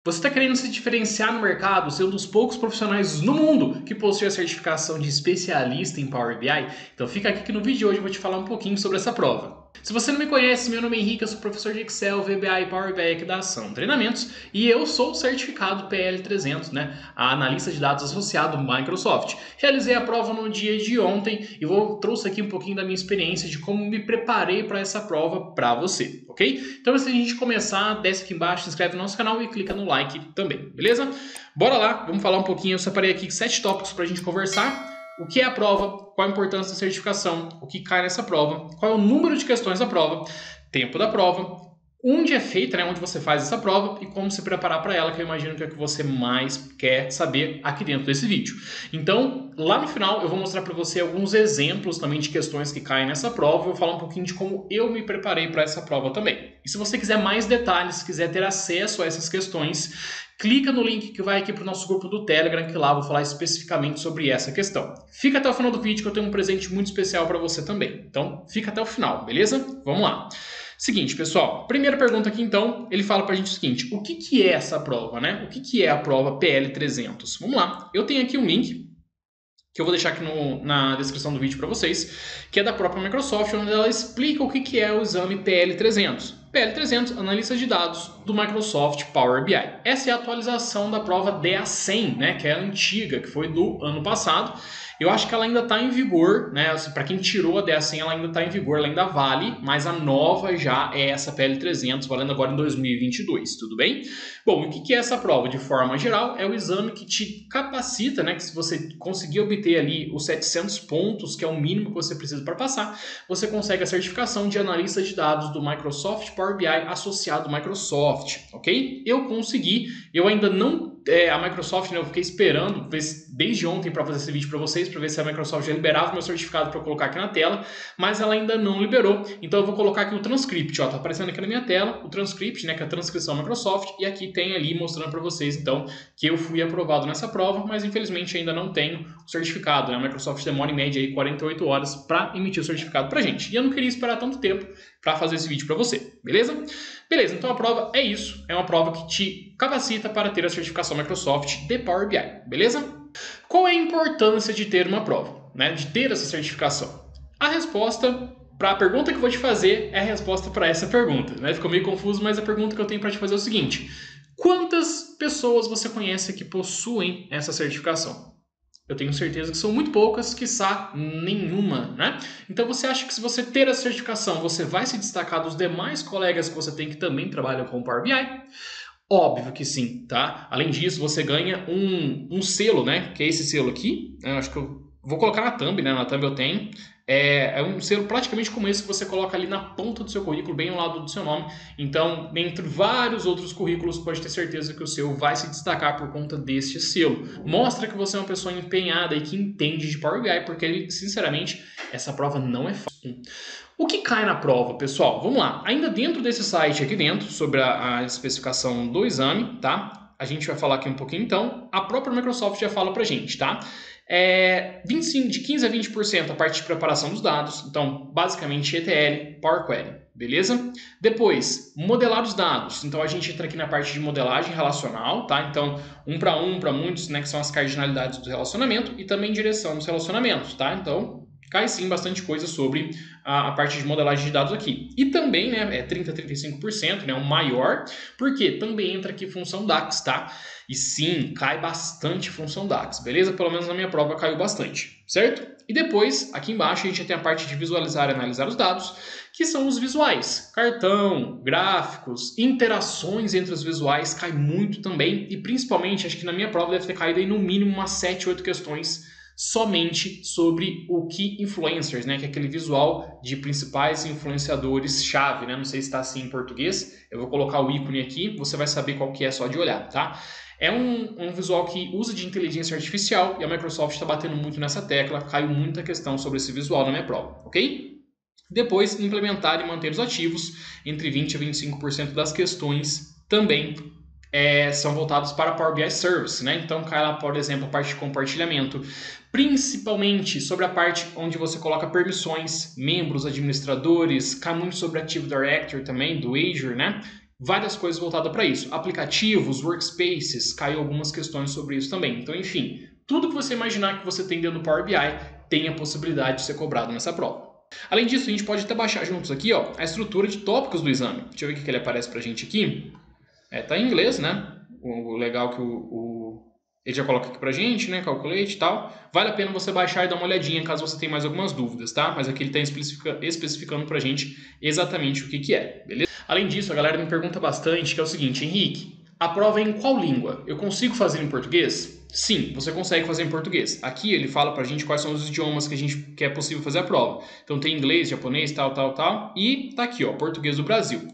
Você está querendo se diferenciar no mercado, ser um dos poucos profissionais no mundo que possui a certificação de especialista em Power BI? Então fica aqui que no vídeo de hoje eu vou te falar um pouquinho sobre essa prova. Se você não me conhece, meu nome é Henrique, eu sou professor de Excel, VBA e Power BI aqui da Ação Treinamentos e eu sou o certificado PL300, a analista de dados associado Microsoft. Realizei a prova no dia de ontem e trouxe aqui um pouquinho da minha experiência de como me preparei para essa prova para você, ok? Então antes de a gente começar, desce aqui embaixo, se inscreve no nosso canal e clica no like também, beleza? Bora lá, vamos falar um pouquinho. Eu separei aqui 7 tópicos para a gente conversar. O que é a prova, qual a importância da certificação, o que cai nessa prova, qual é o número de questões da prova, tempo da prova, onde é feita, onde você faz essa prova e como se preparar para ela, que eu imagino que é o que você mais quer saber aqui dentro desse vídeo. Então, lá no final eu vou mostrar para você alguns exemplos também de questões que caem nessa prova e vou falar um pouquinho de como eu me preparei para essa prova também. E se você quiser mais detalhes, quiser ter acesso a essas questões, clica no link que vai aqui para o nosso grupo do Telegram, que lá eu vou falar especificamente sobre essa questão. Fica até o final do vídeo que eu tenho um presente muito especial para você também. Então, fica até o final, beleza? Vamos lá. Seguinte, pessoal, primeira pergunta aqui então, ele fala pra gente o seguinte: o que é essa prova, O que é a prova PL300? Vamos lá, eu tenho aqui um link que eu vou deixar aqui na descrição do vídeo para vocês, que é da própria Microsoft, onde ela explica o que é o exame PL300. PL300, analista de dados do Microsoft Power BI. Essa é a atualização da prova DA100, que é a antiga, que foi do ano passado. Eu acho que ela ainda está em vigor, assim, para quem tirou a DA100, ela ainda está em vigor, ela ainda vale, mas a nova já é essa PL300, valendo agora em 2022, tudo bem? Bom, o que é essa prova? De forma geral, é o exame que te capacita, que se você conseguir obter ali os 700 pontos, que é o mínimo que você precisa para passar, você consegue a certificação de analista de dados do Microsoft Power BI associado ao Microsoft, ok? Eu consegui, eu ainda não... a Microsoft, eu fiquei esperando desde ontem para fazer esse vídeo para vocês, para ver se a Microsoft já liberava o meu certificado para eu colocar aqui na tela, mas ela ainda não liberou, então eu vou colocar aqui o transcript, tá aparecendo aqui na minha tela, o transcript, que é a transcrição Microsoft, e aqui tem ali mostrando para vocês, então, que eu fui aprovado nessa prova, mas infelizmente ainda não tenho o certificado, A Microsoft demora em média aí 48 horas para emitir o certificado pra gente, e eu não queria esperar tanto tempo para fazer esse vídeo para você, beleza? Beleza, então a prova é isso, é uma prova que te capacita para ter a certificação Microsoft de Power BI, beleza? Qual é a importância de ter uma prova, de ter essa certificação? A resposta para a pergunta que eu vou te fazer é a resposta para essa pergunta, Ficou meio confuso, mas a pergunta que eu tenho para te fazer é o seguinte: quantas pessoas você conhece que possuem essa certificação? Eu tenho certeza que são muito poucas, quiçá nenhuma, Então você acha que se você ter a certificação, você vai se destacar dos demais colegas que você tem que também trabalham com Power BI? Óbvio que sim, tá? Além disso, você ganha um selo, que é esse selo aqui. Eu acho que eu vou colocar na thumb, Na thumb eu tenho. É um selo praticamente como esse que você coloca ali na ponta do seu currículo, bem ao lado do seu nome. Então, entre vários outros currículos, pode ter certeza que o seu vai se destacar por conta deste selo. Mostra que você é uma pessoa empenhada e que entende de Power BI, porque, sinceramente, essa prova não é fácil. O que cai na prova, pessoal? Vamos lá. Ainda dentro desse site aqui dentro, sobre a especificação do exame, tá? A gente vai falar aqui um pouquinho, então. A própria Microsoft já fala pra gente, tá? 25, de 15 a 20% a parte de preparação dos dados. Então, basicamente, ETL, Power Query, beleza? Depois, modelar os dados. Então, a gente entra aqui na parte de modelagem relacional, tá? Então, um para muitos, que são as cardinalidades do relacionamento e também direção dos relacionamentos, tá? Então, cai sim bastante coisa sobre a parte de modelagem de dados aqui. E também, é 30% a 35%, o maior, porque também entra aqui função DAX, tá? E sim, cai bastante função DAX, beleza? Pelo menos na minha prova caiu bastante, certo? E depois, aqui embaixo, a gente tem a parte de visualizar e analisar os dados, que são os visuais. Cartão, gráficos, interações entre os visuais cai muito também. E principalmente, acho que na minha prova deve ter caído aí no mínimo umas 7, 8 questões somente sobre o Key Influencers, que é aquele visual de principais influenciadores-chave, Não sei se está assim em português, eu vou colocar o ícone aqui, você vai saber qual que é só de olhar, tá? É um visual que usa de inteligência artificial e a Microsoft está batendo muito nessa tecla, caiu muita questão sobre esse visual na minha prova, ok? Depois, implementar e manter os ativos, entre 20% a 25% das questões também são voltados para Power BI Service, Então cai lá, por exemplo, a parte de compartilhamento, principalmente sobre a parte onde você coloca permissões, membros, administradores, cai muito sobre Active Directory também, do Azure, várias coisas voltadas para isso. Aplicativos, workspaces, caiu algumas questões sobre isso também. Então, enfim, tudo que você imaginar que você tem dentro do Power BI tem a possibilidade de ser cobrado nessa prova. Além disso, a gente pode até baixar juntos aqui, ó, a estrutura de tópicos do exame. Deixa eu ver o que ele aparece pra gente aqui. Tá em inglês, né? O legal que ele já coloca aqui pra gente, né? Calculate e tal. Vale a pena você baixar e dar uma olhadinha caso você tenha mais algumas dúvidas, tá? Mas aqui ele tá especificando pra gente exatamente o que é, beleza? Além disso, a galera me pergunta bastante, que é o seguinte, Henrique, a prova é em qual língua? Eu consigo fazer em português? Sim, você consegue fazer em português. Aqui ele fala pra gente quais são os idiomas que é possível fazer a prova. Então tem inglês, japonês, tal. E tá aqui, ó, português do Brasil.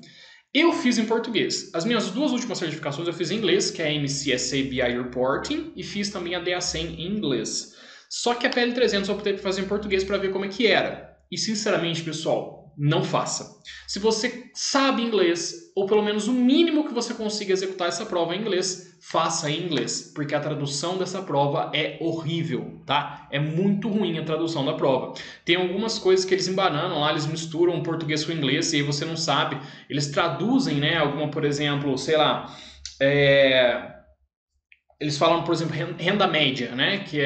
Eu fiz em português. As minhas duas últimas certificações eu fiz em inglês, que é a MCSA BI Reporting, e fiz também a DA100 em inglês. Só que a PL300 eu optei por fazer em português para ver como é que era. E sinceramente, pessoal, não faça. Se você sabe inglês, ou pelo menos o mínimo que você consiga executar essa prova em inglês, faça em inglês, porque a tradução dessa prova é horrível, tá? É muito ruim a tradução da prova. Tem algumas coisas que eles embananam lá, eles misturam o português com o inglês e aí você não sabe. Eles traduzem, né, alguma, por exemplo, sei lá, eles falam, por exemplo, renda média, né, que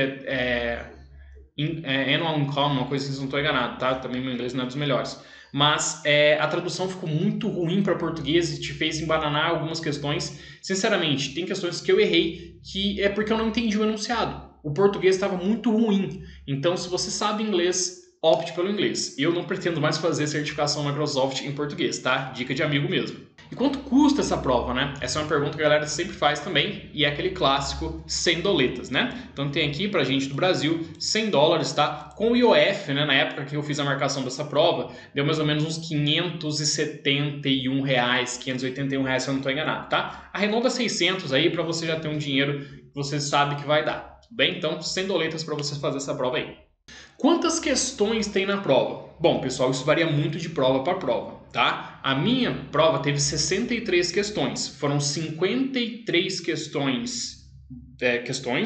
annual income, uma coisa que não estou enganado, tá? Também meu inglês não é dos melhores. Mas a tradução ficou muito ruim para português e te fez embananar algumas questões. Sinceramente, tem questões que eu errei que é porque eu não entendi o enunciado. O português estava muito ruim. Então, se você sabe inglês, opte pelo inglês. Eu não pretendo mais fazer certificação Microsoft em português, tá? Dica de amigo mesmo. E quanto custa essa prova, né? Essa é uma pergunta que a galera sempre faz também, e é aquele clássico 100 doletas, né? Então tem aqui pra gente do Brasil $100, tá? Com o IOF, né? Na época que eu fiz a marcação dessa prova, deu mais ou menos uns R$571, R$581, se eu não tô enganado, tá? Arredonda 600 aí pra você já ter um dinheiro que você sabe que vai dar, tudo bem? Então 100 doletas pra você fazer essa prova aí. Quantas questões tem na prova? Bom, pessoal, isso varia muito de prova para prova, tá? A minha prova teve 63 questões. Foram 53 questões,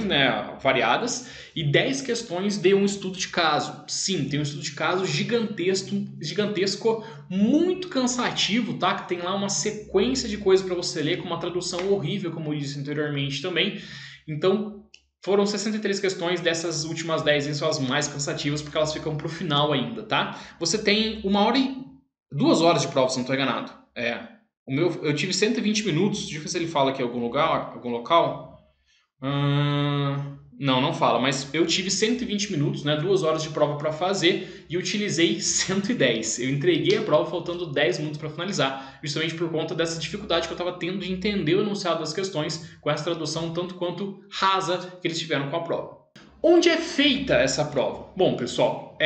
né, variadas, e 10 questões de um estudo de caso. Sim, tem um estudo de caso gigantesco, muito cansativo, tá? Que tem lá uma sequência de coisas para você ler, com uma tradução horrível, como eu disse anteriormente também. Então, foram 63 questões, dessas últimas 10 são as mais cansativas, porque elas ficam pro final ainda, tá? Você tem 2 horas de prova, se não estou enganado. Eu tive 120 minutos, deixa eu ver se ele fala aqui em algum local. Não fala, mas eu tive 120 minutos, né, 2 horas de prova para fazer e utilizei 110. Eu entreguei a prova faltando 10 minutos para finalizar, justamente por conta dessa dificuldade que eu estava tendo de entender o enunciado das questões com essa tradução tanto quanto rasa que eles tiveram com a prova. Onde é feita essa prova? Bom, pessoal,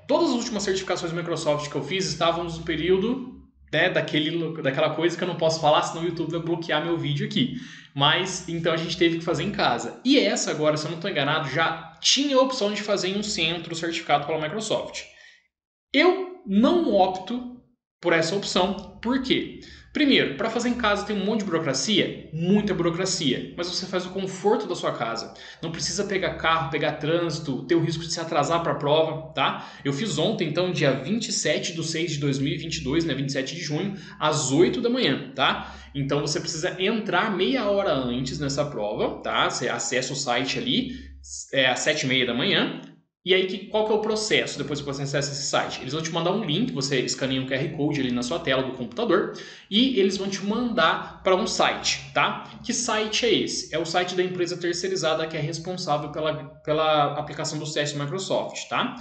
todas as últimas certificações da Microsoft que eu fiz estavam no período, né, daquela coisa que eu não posso falar, senão o YouTube vai bloquear meu vídeo aqui. Mas, então a gente teve que fazer em casa. E essa agora, se eu não estou enganado, já tinha a opção de fazer em um centro certificado pela Microsoft. Eu não opto por essa opção. Por quê? Primeiro, para fazer em casa tem um monte de burocracia, muita burocracia, mas você faz o conforto da sua casa. Não precisa pegar carro, pegar trânsito, ter o risco de se atrasar para a prova, tá? Eu fiz ontem, então, dia 27/6/2022, né, 27 de junho, às 8 da manhã, tá? Então você precisa entrar meia hora antes nessa prova, tá? Você acessa o site ali, às 7h30 da manhã. E aí, qual que é o processo depois que você acessa esse site? Eles vão te mandar um link, você escaneia um QR Code ali na sua tela do computador e eles vão te mandar para um site, tá? Que site é esse? É o site da empresa terceirizada que é responsável pela aplicação do CS Microsoft, tá?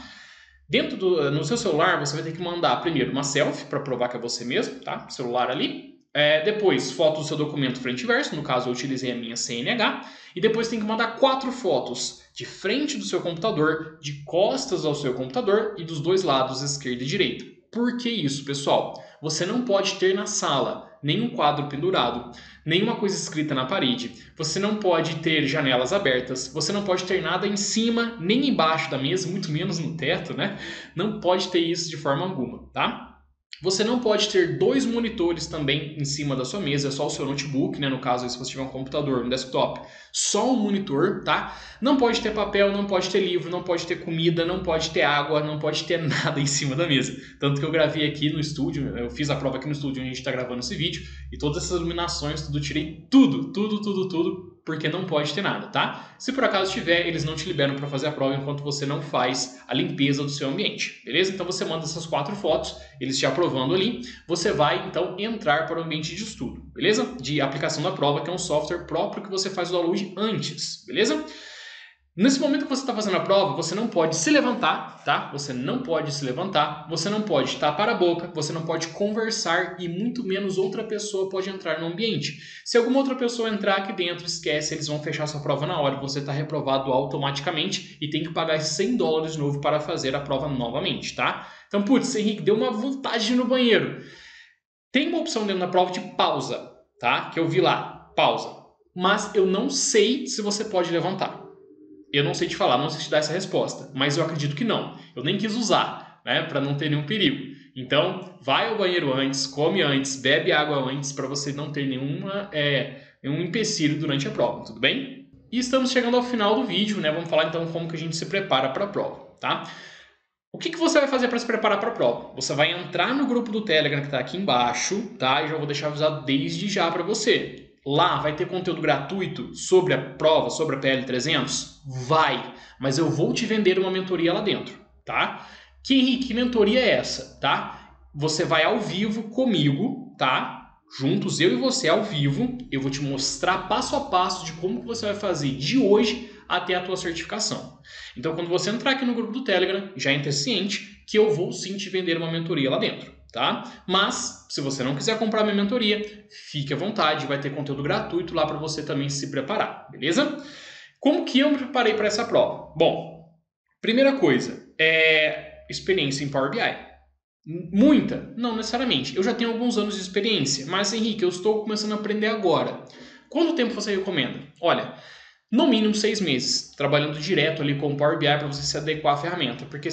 No seu celular, você vai ter que mandar primeiro uma selfie para provar que é você mesmo, tá? Celular ali. Depois, foto do seu documento frente e verso, no caso eu utilizei a minha CNH, e depois tem que mandar 4 fotos de frente do seu computador, de costas ao seu computador e dos dois lados, esquerda e direita. Por que isso, pessoal? Você não pode ter na sala nenhum quadro pendurado, nenhuma coisa escrita na parede, você não pode ter janelas abertas, você não pode ter nada em cima, nem embaixo da mesa, muito menos no teto, né? Não pode ter isso de forma alguma, tá? Você não pode ter 2 monitores também em cima da sua mesa, é só o seu notebook, né? No caso, se você tiver um computador, um desktop, só um monitor, tá? Não pode ter papel, não pode ter livro, não pode ter comida, não pode ter água, não pode ter nada em cima da mesa. Tanto que eu gravei aqui no estúdio, eu fiz a prova aqui no estúdio onde a gente está gravando esse vídeo, e todas essas iluminações, tudo, tirei tudo, porque não pode ter nada, tá? Se por acaso tiver, eles não te liberam para fazer a prova enquanto você não faz a limpeza do seu ambiente, beleza? Então você manda essas 4 fotos, eles te aprovando ali, você vai então entrar para o ambiente de estudo, beleza? De aplicação da prova, que é um software próprio que você faz o download antes, beleza? Nesse momento que você está fazendo a prova, você não pode se levantar, tá? Você não pode se levantar, você não pode tapar a boca, você não pode conversar e muito menos outra pessoa pode entrar no ambiente. Se alguma outra pessoa entrar aqui dentro, esquece, eles vão fechar sua prova na hora, você está reprovado automaticamente e tem que pagar $100 de novo para fazer a prova novamente, tá? Então, putz, Henrique, deu uma vontade no banheiro. Tem uma opção dentro da prova de pausa, tá? Que eu vi lá, pausa. Mas eu não sei se você pode levantar. Eu não sei te falar, não sei te dar essa resposta, mas eu acredito que não. Eu nem quis usar, né, para não ter nenhum perigo. Então, vai ao banheiro antes, come antes, bebe água antes, para você não ter nenhum empecilho durante a prova, tudo bem? E estamos chegando ao final do vídeo, né? Vamos falar então como que a gente se prepara para a prova, tá? O que você vai fazer para se preparar para a prova? Você vai entrar no grupo do Telegram que está aqui embaixo, tá? E já vou deixar avisado desde já para você. Lá vai ter conteúdo gratuito sobre a prova, sobre a PL300? Vai, mas eu vou te vender uma mentoria lá dentro, tá? Que mentoria é essa, tá? Você vai ao vivo comigo, tá? Juntos, eu e você ao vivo, eu vou te mostrar passo a passo de como que você vai fazer de hoje até a tua certificação. Então, quando você entrar aqui no grupo do Telegram, já entre ciente que eu vou sim te vender uma mentoria lá dentro, tá? Mas, se você não quiser comprar minha mentoria, fique à vontade, vai ter conteúdo gratuito lá para você também se preparar, beleza? Como que eu me preparei para essa prova? Bom, primeira coisa, experiência em Power BI. Muita? Não necessariamente. Eu já tenho alguns anos de experiência, mas Henrique, eu estou começando a aprender agora. Quanto tempo você recomenda? Olha, no mínimo 6 meses, trabalhando direto ali com o Power BI para você se adequar à ferramenta, porque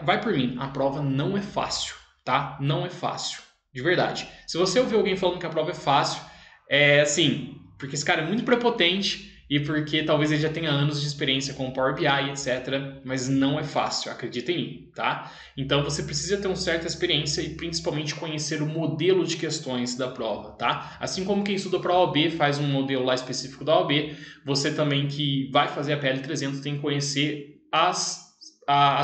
vai por mim, a prova não é fácil, tá? Não é fácil, de verdade. Se você ouvir alguém falando que a prova é fácil, é assim, porque esse cara é muito prepotente e porque talvez ele já tenha anos de experiência com Power BI, etc. Mas não é fácil, acredita em mim, tá? Então você precisa ter uma certa experiência e principalmente conhecer o modelo de questões da prova, tá? Assim como quem estuda para a OAB faz um modelo lá específico da OAB, você também que vai fazer a PL300 tem que conhecer as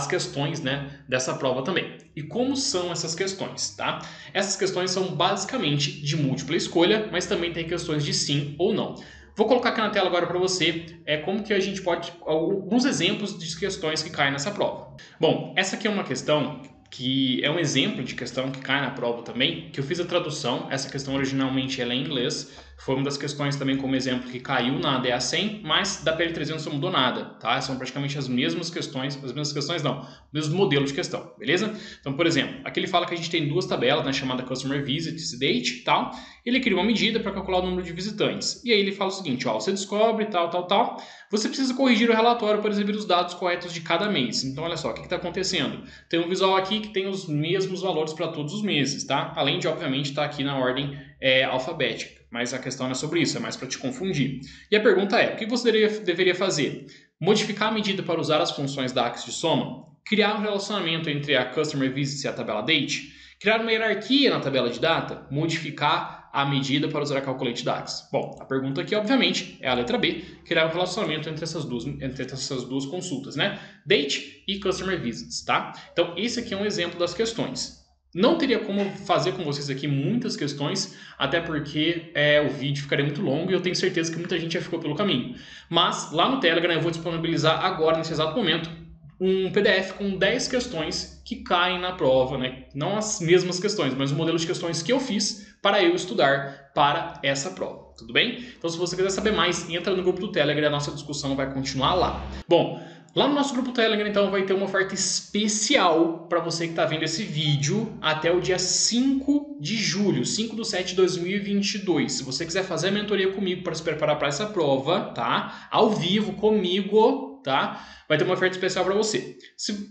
questões, né, dessa prova também. E como são essas questões, tá? Essas questões são basicamente de múltipla escolha, mas também tem questões de sim ou não. Vou colocar aqui na tela agora para você como que a gente pode... alguns exemplos de questões que caem nessa prova. Bom, essa aqui é uma questão que é um exemplo de questão que cai na prova também, que eu fiz a tradução. Essa questão originalmente ela é em inglês. Foi uma das questões também como exemplo que caiu na DA 100, mas da PL300 não mudou nada, tá? São praticamente as mesmas questões não, o mesmo modelo de questão, beleza? Então, por exemplo, aqui ele fala que a gente tem 2 tabelas, né, chamada Customer Visits e Date e tal. Ele cria uma medida para calcular o número de visitantes. E aí ele fala o seguinte, ó, você descobre tal, você precisa corrigir o relatório para exibir os dados corretos de cada mês. Então, olha só, o que está acontecendo? Tem um visual aqui que tem os mesmos valores para todos os meses, tá? Além de, obviamente, estar aqui na ordem alfabética. Mas a questão não é sobre isso, é mais para te confundir. E a pergunta é, o que você deveria fazer? Modificar a medida para usar as funções DAX de soma? Criar um relacionamento entre a Customer Visits e a tabela Date? Criar uma hierarquia na tabela de data? Modificar a medida para usar a Calculate DAX? Bom, a pergunta aqui, obviamente, é a letra B, criar um relacionamento entre essas duas consultas, né? Date e Customer Visits, tá? Então, esse aqui é um exemplo das questões. Não teria como fazer com vocês aqui muitas questões, até porque o vídeo ficaria muito longo e eu tenho certeza que muita gente já ficou pelo caminho. Mas lá no Telegram eu vou disponibilizar agora, nesse exato momento, um PDF com 10 questões que caem na prova, né? Não as mesmas questões, mas o modelo de questões que eu fiz para eu estudar para essa prova, tudo bem? Então se você quiser saber mais, entra no grupo do Telegram e a nossa discussão vai continuar lá. Bom, lá no nosso grupo Telegram, então, vai ter uma oferta especial para você que está vendo esse vídeo até o dia 5 de julho, 5/7/2022. Se você quiser fazer a mentoria comigo para se preparar para essa prova, tá? Ao vivo, comigo, tá? Vai ter uma oferta especial para você.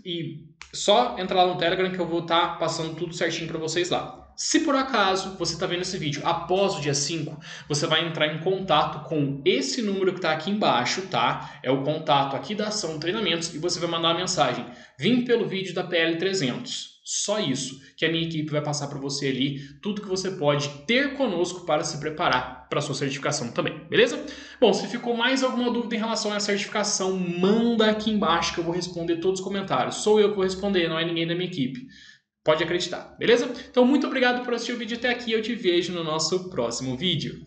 E só entrar lá no Telegram que eu vou estar passando tudo certinho para vocês lá. Se por acaso você está vendo esse vídeo após o dia 5, você vai entrar em contato com esse número que está aqui embaixo, tá? É o contato aqui da Ação Treinamentos e você vai mandar uma mensagem. Vim pelo vídeo da PL300. Só isso, que a minha equipe vai passar para você ali tudo que você pode ter conosco para se preparar para a sua certificação também, beleza? Bom, se ficou mais alguma dúvida em relação à certificação, manda aqui embaixo que eu vou responder todos os comentários. Sou eu que vou responder, não é ninguém da minha equipe. Pode acreditar, beleza? Então, muito obrigado por assistir o vídeo até aqui. Eu te vejo no nosso próximo vídeo.